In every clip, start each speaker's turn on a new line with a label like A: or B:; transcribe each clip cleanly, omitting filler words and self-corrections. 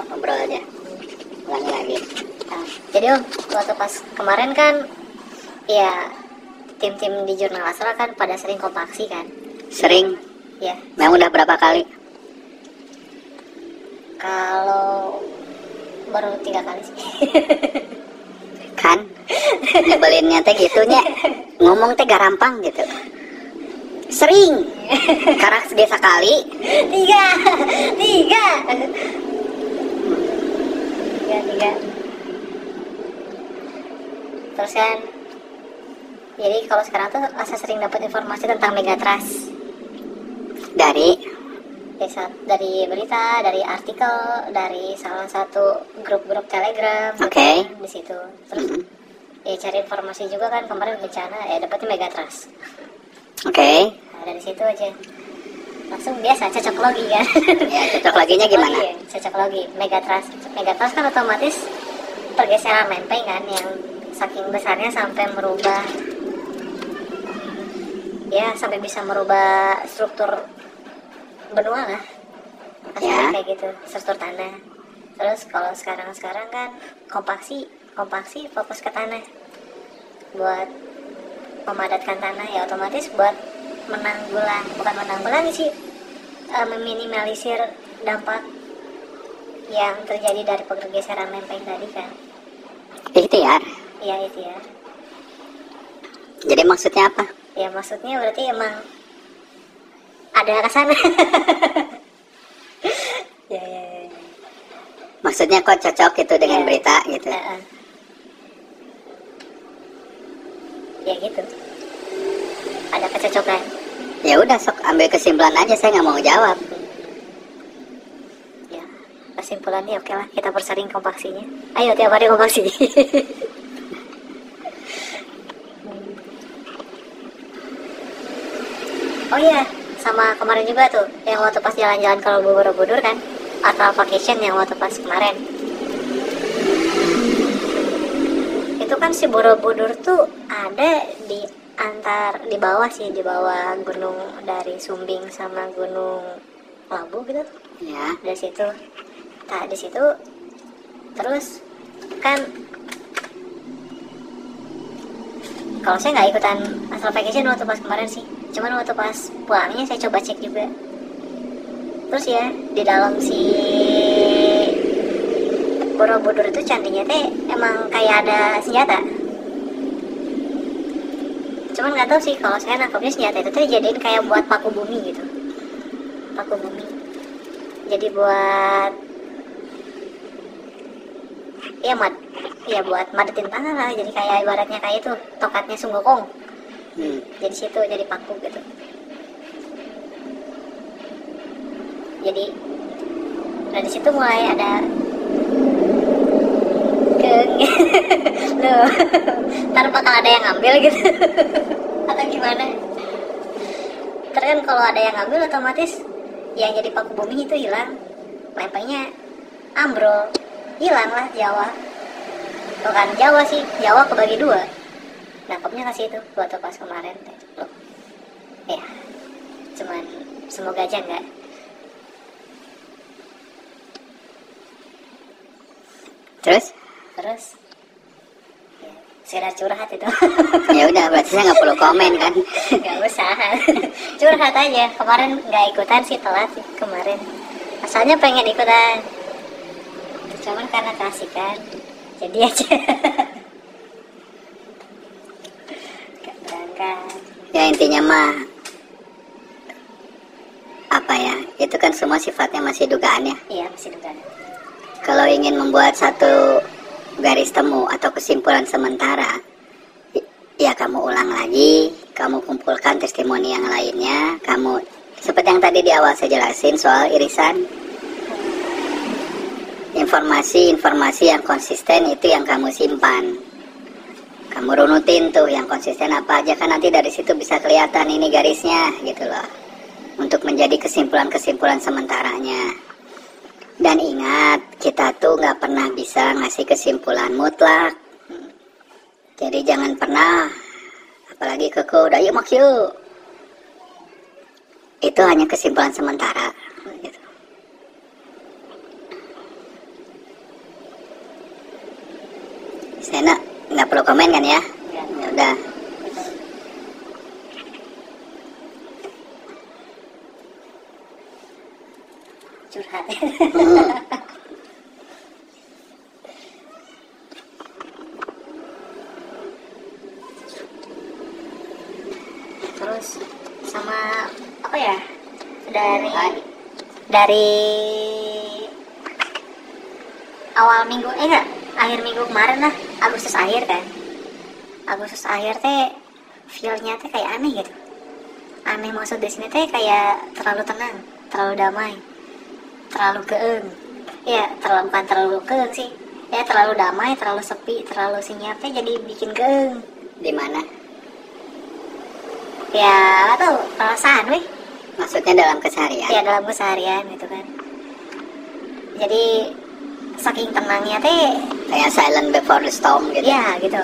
A: ngobrol aja, ulangi lagi.
B: Nah, jadi waktu pas kemarin kan ya tim-tim di Jurnal Astra kan pada sering kompaksi kan.
A: Sering?
B: Ya.
A: Memang udah berapa kali?
B: Kalau baru 3 kali sih.
A: Kan nyebelinnya teh gitunya, ngomong teh garampang gitu. Sering karena biasa kali.
B: Tiga. Terus kan jadi kalau sekarang tuh Asa sering dapat informasi tentang Megatrust dari berita, dari artikel, dari salah satu grup-grup Telegram.
A: Oke.
B: Di situ terus ya cari informasi juga kan, kemarin bencana ya dapetnya Megatrust.
A: Oke.
B: Nah, dari situ aja langsung biasa cocok logi kan.
A: Ya, cocok loginya gimana?
B: Cocok logi Megatrust kan otomatis pergeseran lempeng kan yang saking besarnya sampai merubah, ya sampai bisa merubah struktur benua lah.
A: Ya.
B: Kayak gitu, struktur tanah. Terus kalau sekarang kan kompaksi fokus ke tanah buat memadatkan tanah, ya otomatis buat bukan menanggulangi sih, meminimalisir dampak yang terjadi dari pergeseran lempeng tadi kan.
A: Ikhtiar.
B: Iya, ikhtiar.
A: Jadi maksudnya apa?
B: Ya maksudnya berarti emang ada ke sana. Ya.
A: Maksudnya kok cocok gitu dengan berita gitu.
B: Ya gitu. Ada kecocokan.
A: Ya udah, sok ambil kesimpulan aja, saya nggak mau jawab.
B: Ya, kesimpulannya oke lah, kita persering kompaksinya. Ayo tiap hari kompaksi. Oh iya, sama kemarin juga tuh, yang waktu pas jalan-jalan ke Borobudur kan, atau vacation yang waktu pas kemarin. Itu kan si Borobudur tuh ada di bawah gunung dari Sumbing sama Gunung Labu gitu.
A: Ya.
B: Dari situ. Nah, di situ terus kan kalau saya nggak ikutan asal vacation waktu pas kemarin sih, cuman waktu pas pulangnya saya coba cek juga. Terus ya di dalam si Borobudur itu candinya teh emang kayak ada senjata. Cuman nggak tahu sih, kalau saya nangkapnya senjata itu tuh dijadiin kayak buat paku bumi gitu. Paku bumi. Jadi buat buat madetin tanah lah. Jadi kayak ibaratnya kayak itu tokatnya Sun Gokong. Jadi situ jadi paku gitu. Jadi dari situ mulai ada loh, ntar bakal ada yang ngambil gitu. Atau gimana? Ntar kan kalau ada yang ngambil otomatis yang jadi paku bumi itu hilang, lempengnya ambrol, hilang lah Jawa. Bukan Jawa sih, Jawa kebagi 2. Nangkepnya kasih itu waktu pas kemarin loh. Ya, cuman semoga aja enggak.
A: Terus
B: ya, sekedar curhat itu.
A: Ya udah, berarti saya nggak perlu komen kan?
B: Nggak usah. Curhat aja. Kemarin nggak ikutan sih, telat sih kemarin. Asalnya pengen ikutan, cuman karena keasikan jadi aja. Gak berangkat.
A: Ya intinya mah apa ya, itu kan semua sifatnya masih dugaan ya.
B: Iya, masih dugaan.
A: Kalau ingin membuat satu garis temu atau kesimpulan sementara, ya kamu ulang lagi, kamu kumpulkan testimoni yang lainnya, kamu seperti yang tadi di awal saya jelasin soal irisan. Informasi yang konsisten itu yang kamu simpan. Kamu runutin tuh yang konsisten apa aja, kan nanti dari situ bisa kelihatan ini garisnya gitu loh. Untuk menjadi kesimpulan-kesimpulan sementaranya. Dan ingat, kita tuh nggak pernah bisa ngasih kesimpulan mutlak. Jadi jangan pernah, apalagi udah yuk mak yuk. Itu hanya kesimpulan sementara. Gitu. Saya nggak perlu komen kan ya?
B: Ya.
A: Ya udah.
B: Curhat. Terus sama apa ya, dari awal minggu enggak, akhir minggu kemarin lah, Agustus akhir kan, Agustus akhir teh feelnya teh kayak aneh gitu. Aneh maksud di sini teh kayak terlalu tenang, terlalu damai, terlalu keeng. Ya, bukan terlalu keeng sih. Ya, terlalu damai, terlalu sepi, terlalu senyap teh jadi bikin keeng.
A: Di mana?
B: Ya, atau perasaan weh.
A: Maksudnya dalam keseharian?
B: Ya, dalam keseharian gitu kan. Jadi saking tenangnya teh
A: Kayak silent before the storm gitu?
B: ya gitu,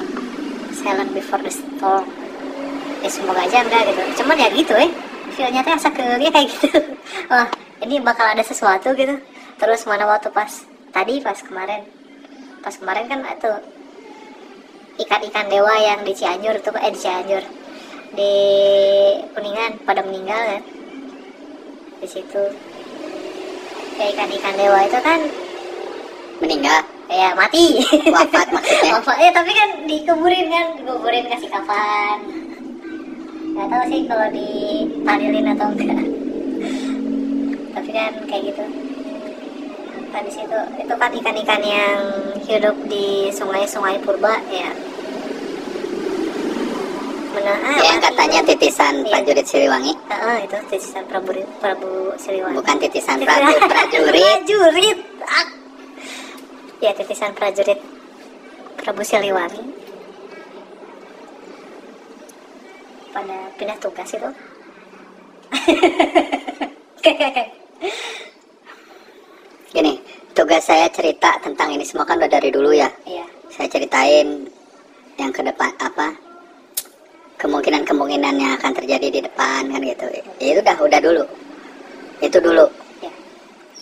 B: silent before the storm. Ya semoga aja enggak gitu. Cuman ya gitu feelnya teh asa keengnya kayak gitu. Wah, ini bakal ada sesuatu gitu. Terus mana waktu pas kemarin kan itu ikan-ikan dewa yang di Cianjur tuh, di Cianjur, di Kuningan pada meninggal kan di situ. Ya, ikan-ikan dewa itu kan
A: Meninggal?
B: ya mati.
A: Wafat maksudnya?
B: Wafat ya, tapi kan dikuburin kasih kafan. Nggak tahu sih kalau dipanilin atau enggak. Tapi kan kayak gitu. Kan di situ itu kan ikan-ikan yang hidup di sungai-sungai purba ya.
A: Yang katanya titisan prajurit Siliwangi?
B: Itu titisan Prabu Siliwangi.
A: Bukan titisan prajurit.
B: Prajurit. Ya, titisan prajurit Prabu Siliwangi. Pada pindah tugas itu.
A: Gini, tugas saya cerita tentang ini semua kan udah dari dulu ya.
B: Iya.
A: Saya ceritain yang ke depan kemungkinan yang akan terjadi di depan kan gitu. Itu udah dulu. Itu dulu.
B: Ya.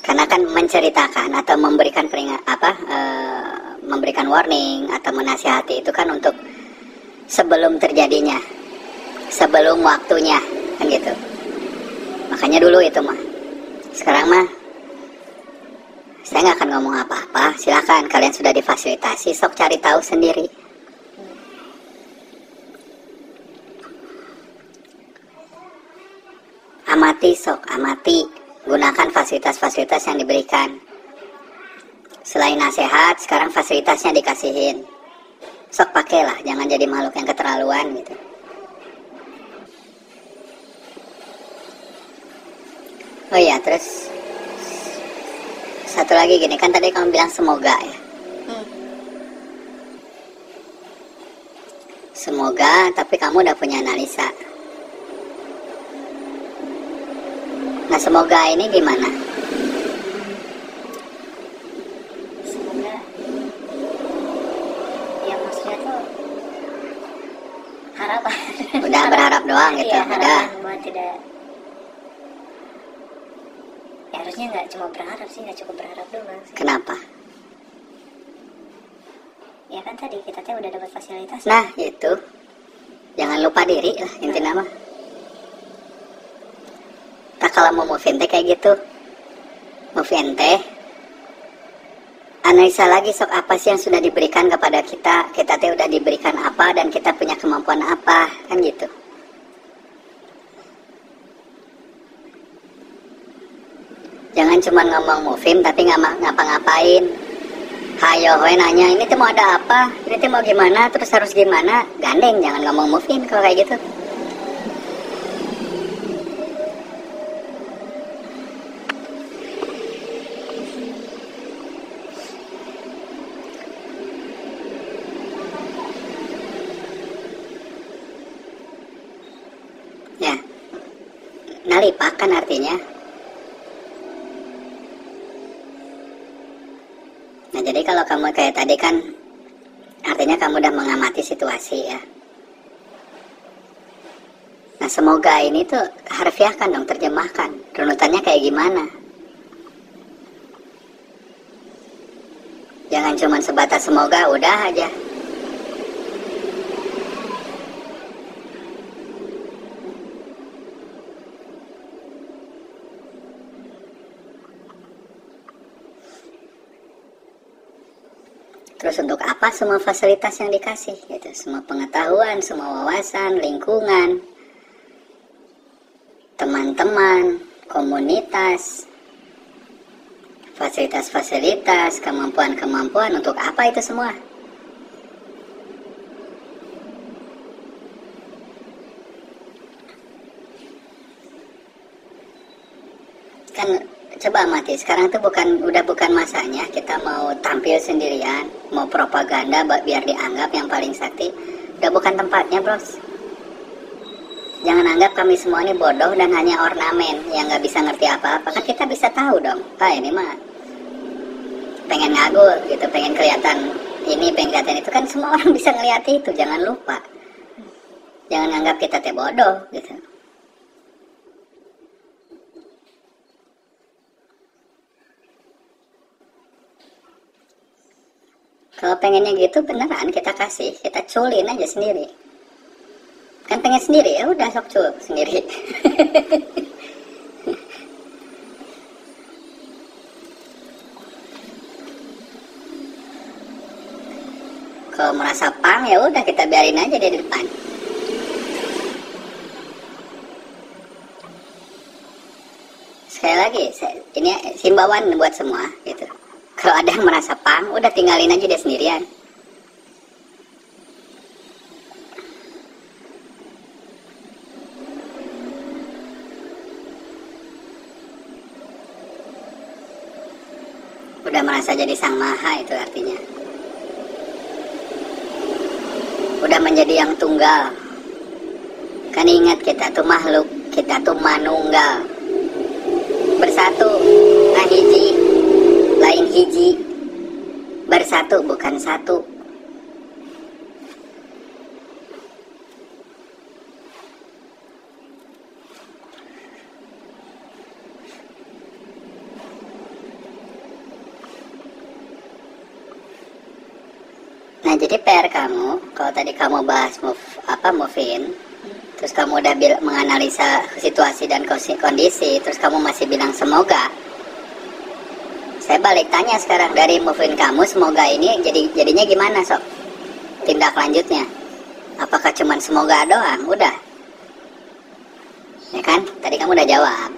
A: Karena kan menceritakan atau memberikan memberikan warning atau menasihati itu kan untuk sebelum terjadinya, sebelum waktunya kan gitu. Makanya dulu itu mah. Sekarang mah saya nggak akan ngomong apa-apa. Silakan, kalian sudah difasilitasi, sok cari tahu sendiri. Amati, gunakan fasilitas-fasilitas yang diberikan. Selain nasihat, sekarang fasilitasnya dikasihin. Sok pakailah, jangan jadi makhluk yang keterlaluan gitu. Oh iya, terus satu lagi gini, kan tadi kamu bilang semoga ya. Semoga, tapi kamu udah punya analisa. Nah, semoga ini gimana?
B: Semoga ya maksudnya tuh harapan.
A: Udah berharap doang gitu.
B: Iya,
A: Udah.
B: harapan buat tidak. Ya harusnya nggak cuma berharap sih, nggak cukup berharap doang sih.
A: Kenapa?
B: Ya kan tadi kita tuh udah dapat fasilitas.
A: Nah, itu. Jangan lupa diri lah intinya mah. Tak kalau mau move in teh kayak gitu. Move in teh analisa lagi sok apa sih yang sudah diberikan kepada kita. Kita teh udah diberikan apa dan kita punya kemampuan apa, kan gitu. Jangan cuma ngomong move in tapi nggak ngapa-ngapain. Hayo we nanya ini tuh mau ada apa, ini tuh mau gimana, terus harus gimana. Gandeng, jangan ngomong move in kalau kayak gitu. Ya, nalipakan artinya. Nah, jadi kalau kamu kayak tadi kan artinya kamu udah mengamati situasi ya. Nah, semoga ini tuh harfiahkan dong, terjemahkan. Runutannya kayak gimana? Jangan cuma sebatas semoga, udah aja. Terus untuk apa semua fasilitas yang dikasih gitu, semua pengetahuan, semua wawasan, lingkungan, teman-teman, komunitas, fasilitas-fasilitas, kemampuan-kemampuan, untuk apa itu semua? Kan coba amati, sekarang tuh udah bukan masanya kita mau tampil sendirian, mau propaganda biar dianggap yang paling sakti. Udah bukan tempatnya, bros. Jangan anggap kami semua ini bodoh dan hanya ornamen yang nggak bisa ngerti apa-apa. Kan kita bisa tahu dong, ini mah pengen ngagul gitu, pengen kelihatan ini, pengen kelihatan itu. Kan semua orang bisa ngeliat itu, jangan lupa. Jangan anggap kita teh bodoh gitu. Kalau pengennya gitu beneran kita kasih, kita culin aja sendiri. Kan pengen sendiri, ya udah sok cul sendiri. Kalau merasa pang ya udah kita biarin aja di depan. Sekali lagi, ini himbauan buat semua gitu. Kalau ada yang merasa pang, udah tinggalin aja dia sendirian. Udah merasa jadi sang maha, itu artinya. Udah menjadi yang tunggal. Kan ingat, kita tuh makhluk, kita tuh manunggal. Bersatu, nah hiji, lain hiji. Bersatu bukan satu. Nah, jadi PR kamu, kalau tadi kamu bahas move in, terus kamu udah menganalisa situasi dan kondisi, terus kamu masih bilang semoga. Saya balik tanya sekarang, dari move in kamu semoga ini jadinya gimana, Sok? Tindak lanjutnya. Apakah cuman semoga doang? Udah. Ya kan? Tadi kamu udah jawab.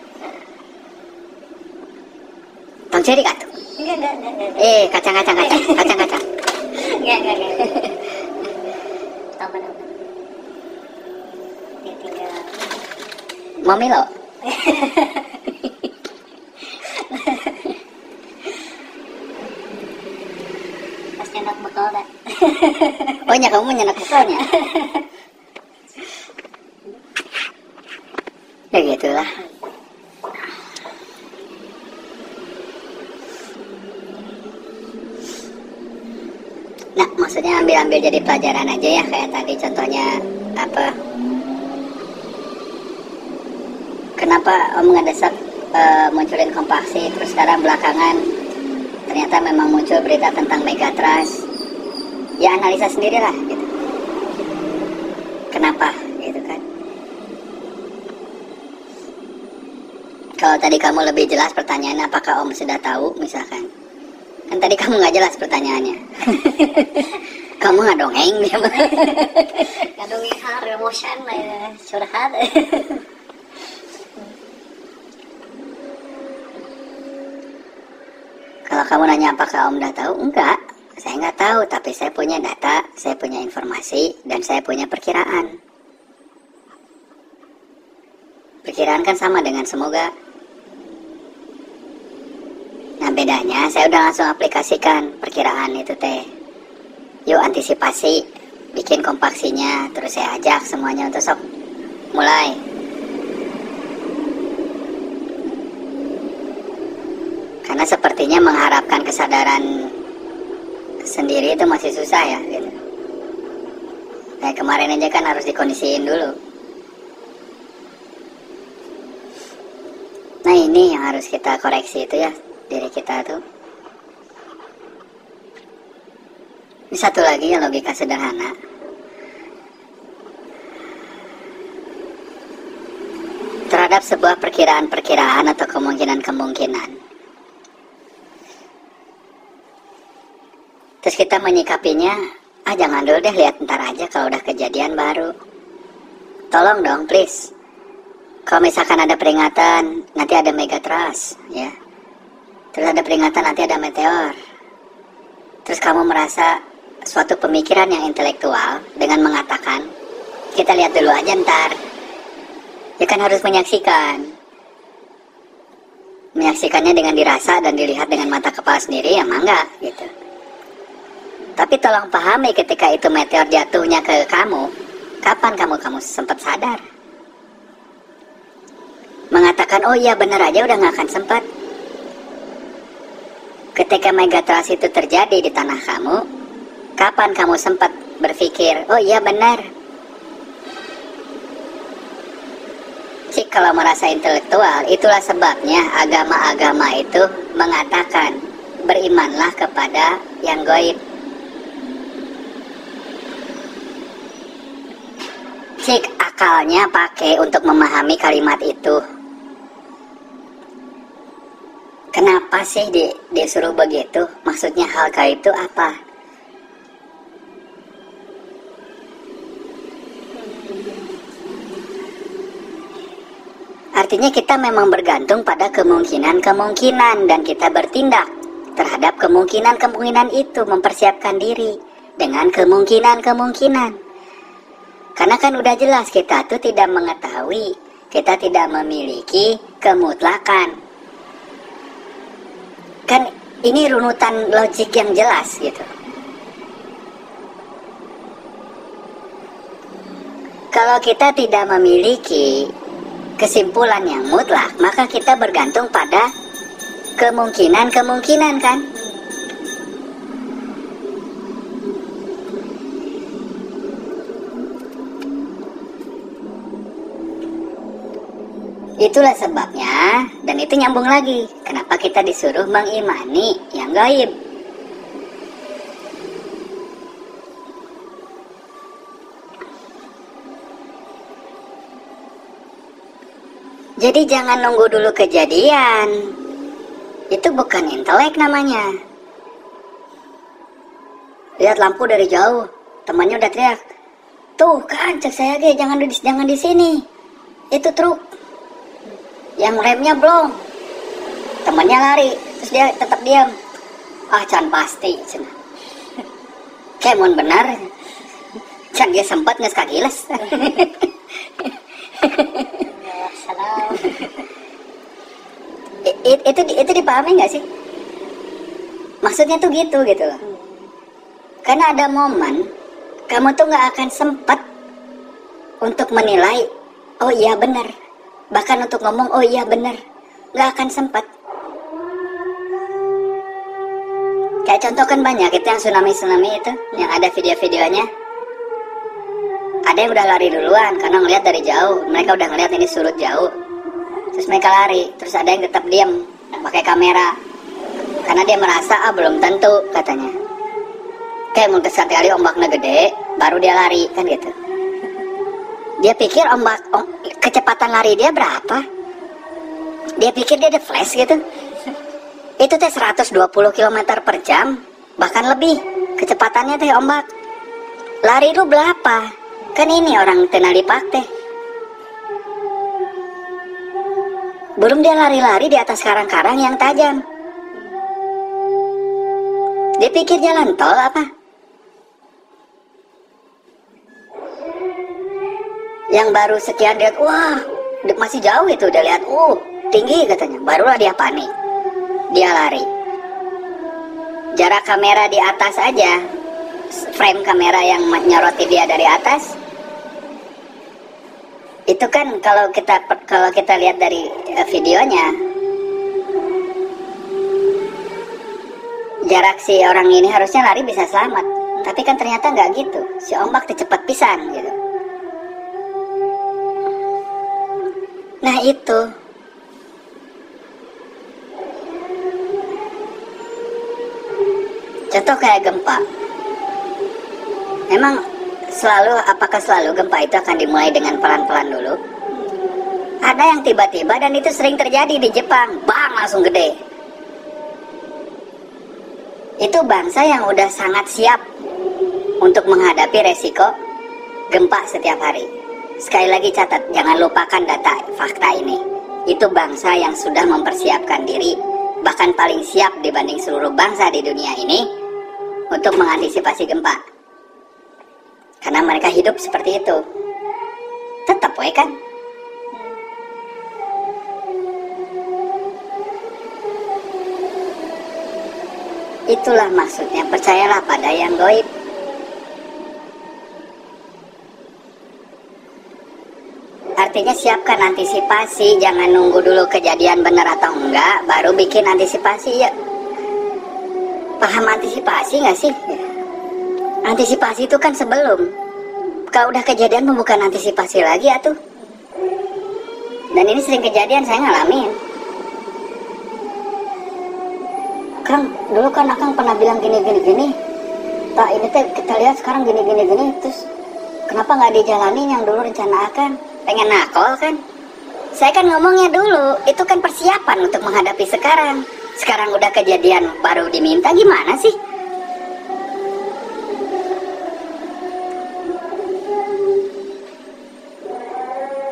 A: Tong ceri kak tuh?
B: Enggak.
A: Kacang.
B: Enggak. Apa? Ya tinggal.
A: Mau Milo?
B: Pas nyenak bekal dah.
A: Oh ya, kamu nyenak bekalnya? Ya gitulah. Nah, maksudnya ambil jadi pelajaran aja ya, kayak tadi contohnya apa? Kenapa Om ngedesak munculin Kompaksi, terus sekarang belakangan ternyata memang muncul berita tentang Megatrust. Ya analisa sendirilah gitu. Kenapa gitu kan? Kalau tadi kamu lebih jelas pertanyaannya, apakah Om sudah tahu misalkan? Kan tadi kamu nggak jelas pertanyaannya. Kamu nggak dongeng dia mah.
B: Nggak dongeng, har emotion lah ya, curhat.
A: Kalau kamu nanya apakah Om udah tahu, enggak. Saya nggak tahu, tapi saya punya data, saya punya informasi, dan saya punya perkiraan. Perkiraan kan sama dengan semoga. Nah bedanya, saya udah langsung aplikasikan perkiraan itu teh. Yuk antisipasi, bikin kompaksinya, terus saya ajak semuanya untuk sok mulai. Karena sepertinya mengharapkan kesadaran sendiri itu masih susah ya gitu. Kayak kemarin aja kan harus dikondisiin dulu. Nah ini yang harus kita koreksi itu ya, diri kita tuh. Ini satu lagi ya, logika sederhana. Terhadap sebuah perkiraan-perkiraan atau kemungkinan-kemungkinan, itu Terus kita menyikapinya, jangan dulu deh, lihat ntar aja kalau udah kejadian baru. Tolong dong please, kalau misalkan ada peringatan nanti ada megatrust ya, terus ada peringatan nanti ada meteor, terus kamu merasa suatu pemikiran yang intelektual dengan mengatakan kita lihat dulu aja ntar, ya kan harus menyaksikannya dengan dirasa dan dilihat dengan mata kepala sendiri, ya mangga gitu. Tapi tolong pahami, ketika itu meteor jatuhnya ke kamu, kapan kamu sempat sadar? Mengatakan, oh iya benar aja udah gak akan sempat. Ketika megatrust itu terjadi di tanah kamu, kapan kamu sempat berpikir, oh iya benar? Cik, kalau merasa intelektual, itulah sebabnya agama-agama itu mengatakan, berimanlah kepada yang gaib. Cik, akalnya pakai untuk memahami kalimat itu. Kenapa sih disuruh begitu? Maksudnya hal gaib itu apa? Artinya kita memang bergantung pada kemungkinan-kemungkinan dan kita bertindak terhadap kemungkinan-kemungkinan itu, mempersiapkan diri dengan kemungkinan-kemungkinan. Karena kan udah jelas kita tuh tidak mengetahui, kita tidak memiliki kemutlakan. Kan ini runutan logik yang jelas gitu. Kalau kita tidak memiliki kesimpulan yang mutlak, maka kita bergantung pada kemungkinan-kemungkinan kan. Itulah sebabnya, dan itu nyambung lagi, kenapa kita disuruh mengimani yang gaib. Jadi jangan nunggu dulu kejadian. Itu bukan intelek namanya. Lihat lampu dari jauh, temannya udah teriak, tuh kan cek saya ge, jangan di sini. Itu truk. Yang remnya belum, temannya lari, terus dia tetap diam. Can pasti, cina. Kayak benar, can dia sempat nges kagiles. Itu dipahami nggak sih? Maksudnya tuh gitu loh. Karena ada momen kamu tuh nggak akan sempat untuk menilai, oh iya benar. Bahkan untuk ngomong, oh iya bener, gak akan sempat. Kayak contoh kan banyak, itu yang tsunami itu, yang ada video-videonya. Ada yang udah lari duluan, karena ngelihat dari jauh. Mereka udah ngelihat ini surut jauh. Terus mereka lari, terus ada yang tetap diam, pakai kamera. Karena dia merasa, belum tentu, katanya. Kayak mungkin sekali ombaknya gede, baru dia lari, kan gitu. Dia pikir kecepatan lari dia berapa? Dia pikir dia ada flash gitu. Itu teh 120 km per jam, bahkan lebih kecepatannya teh ombak. Lari lu berapa? Kan ini orang tenali pak teh. Belum dia lari-lari di atas karang-karang yang tajam. Dia pikir jalan tol apa? Yang baru sekian lihat, wah masih jauh itu, udah lihat, tinggi katanya, barulah dia panik, dia lari. Jarak kamera di atas aja, frame kamera yang menyoroti dia dari atas, itu kan kalau kita lihat dari videonya, jarak si orang ini harusnya lari bisa selamat, tapi kan ternyata nggak gitu, si ombak cepat pisan gitu. Nah itu contoh kayak gempa. Emang apakah selalu gempa itu akan dimulai dengan pelan-pelan dulu? Ada yang tiba-tiba, dan itu sering terjadi di Jepang, bang langsung gede. Itu bangsa yang udah sangat siap untuk menghadapi resiko gempa setiap hari. Sekali lagi catat, jangan lupakan data fakta ini. Itu bangsa yang sudah mempersiapkan diri, bahkan paling siap dibanding seluruh bangsa di dunia ini untuk mengantisipasi gempa. Karena mereka hidup seperti itu. Tetap we kan? Itulah maksudnya, percayalah pada yang gaib. Artinya siapkan antisipasi, jangan nunggu dulu kejadian benar atau enggak, baru bikin antisipasi ya. Paham antisipasi nggak sih? Antisipasi itu kan sebelum. Kalau udah kejadian bukan antisipasi lagi atuh. Dan ini sering kejadian, saya ngalamin. Kang, dulu kan Akang pernah bilang gini. Tak, ini teh kita lihat sekarang gini. Terus kenapa nggak dijalanin yang dulu rencana Akang? Pengen nakal kan? Saya kan ngomongnya dulu, itu kan persiapan untuk menghadapi sekarang. Sekarang udah kejadian baru diminta, gimana sih?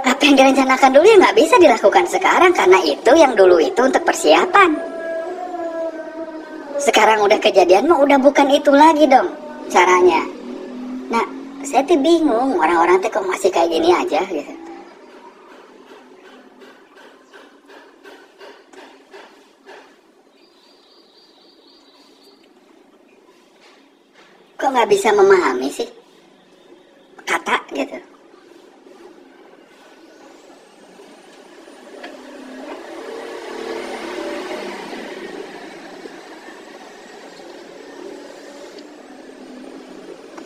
A: Apa yang direncanakan dulu ya nggak bisa dilakukan sekarang, karena itu yang dulu itu untuk persiapan. Sekarang udah kejadian mah udah bukan itu lagi dong caranya. Nah, saya tuh bingung orang-orang tuh kok masih kayak gini aja gitu. Kok nggak bisa memahami sih kata gitu.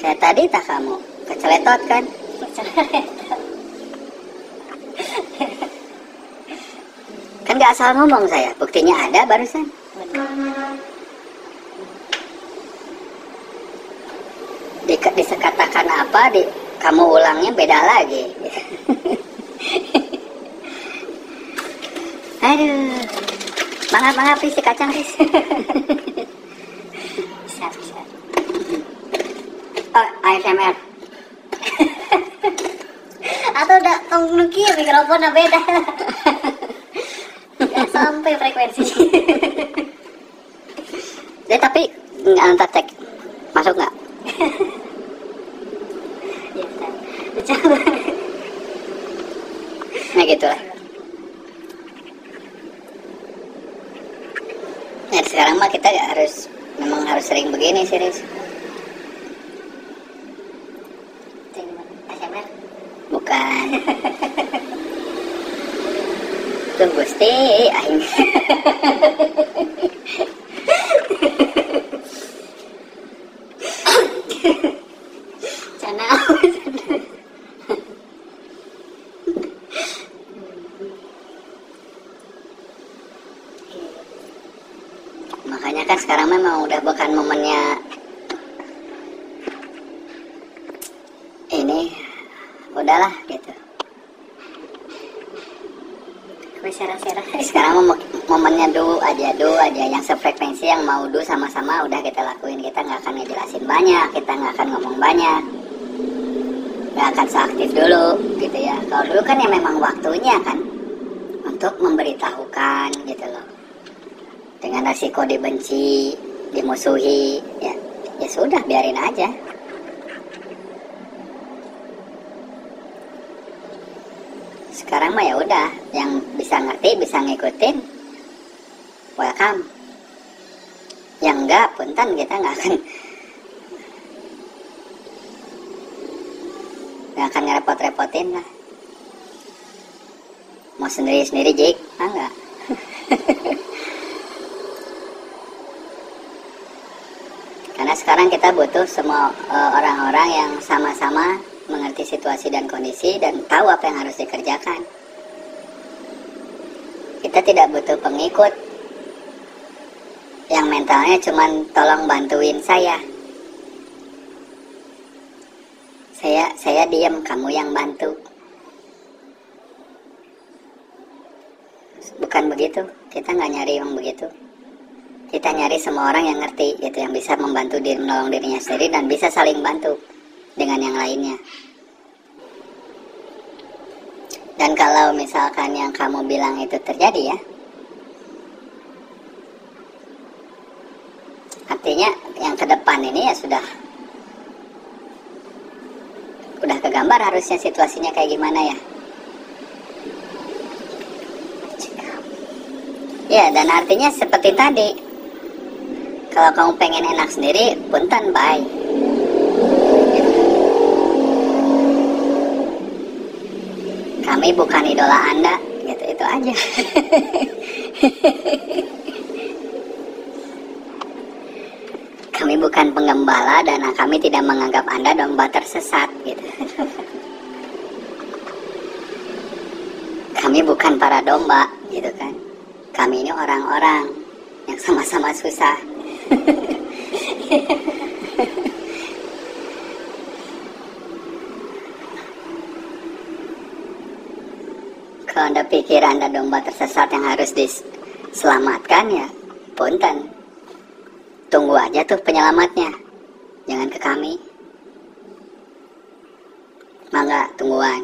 A: Kayak tadi tak kamu keceletot kan? Kan gak asal ngomong saya, buktinya ada barusan. Disekatakan apa, kamu ulangnya beda lagi. Aduh, mangap si kacang ris.
B: Bisa.
A: Oh, ASMR.
B: Atau udah nukir mikrofonnya beda. Gak sampai frekuensi.
A: Ya tapi nggak cek masuk nggak?
B: Ya, coba.
A: Nah gitulah. Nah sekarang mah kita memang harus sering begini sih, Riz.
B: ASMR?
A: Bukan. Tuh Gusti, aing.
B: Cana.
A: Makanya kan sekarang memang udah bukan momennya ini, udahlah gitu.
B: Serah-serah.
A: Sekarang momennya do aja yang sefrekuensi, yang mau do sama-sama udah kita lakuin. Kita nggak akan ngejelasin banyak, kita nggak akan ngomong banyak, nggak akan seaktif dulu gitu ya. Kalau dulu kan ya memang waktunya kan untuk memberitahukan gitu loh, dengan resiko dibenci, dimusuhi, ya sudah biarin aja. Sekarang mah ya udah, yang bisa ngerti, bisa ngikutin, welcome. Yang enggak, punten, kita nggak akan ngerepot-repotin lah. Mau sendiri-sendiri Jik, enggak. Karena sekarang kita butuh semua orang-orang yang sama-sama mengerti situasi dan kondisi dan tahu apa yang harus dikerjakan. Kita tidak butuh pengikut yang mentalnya cuman tolong bantuin saya diam, kamu yang bantu. Bukan begitu, kita nggak nyari yang begitu. kita nyari semua orang yang ngerti gitu, yang bisa membantu diri, menolong dirinya sendiri dan bisa saling bantu dengan yang lainnya. Dan kalau misalkan yang kamu bilang itu terjadi ya, artinya yang ke depan ini ya sudah kegambar harusnya situasinya kayak gimana ya. Ya, dan artinya seperti tadi, kalau kamu pengen enak sendiri, punten, bye. Kami bukan idola Anda, gitu, itu aja. Kami bukan penggembala dan kami tidak menganggap Anda domba tersesat, gitu. Kami bukan para domba, gitu kan. Kami ini orang-orang yang sama-sama susah. Kalau Anda pikir Anda domba tersesat yang harus diselamatkan, ya punten. Tunggu aja tuh penyelamatnya. Jangan ke kami. Mangga, tungguan.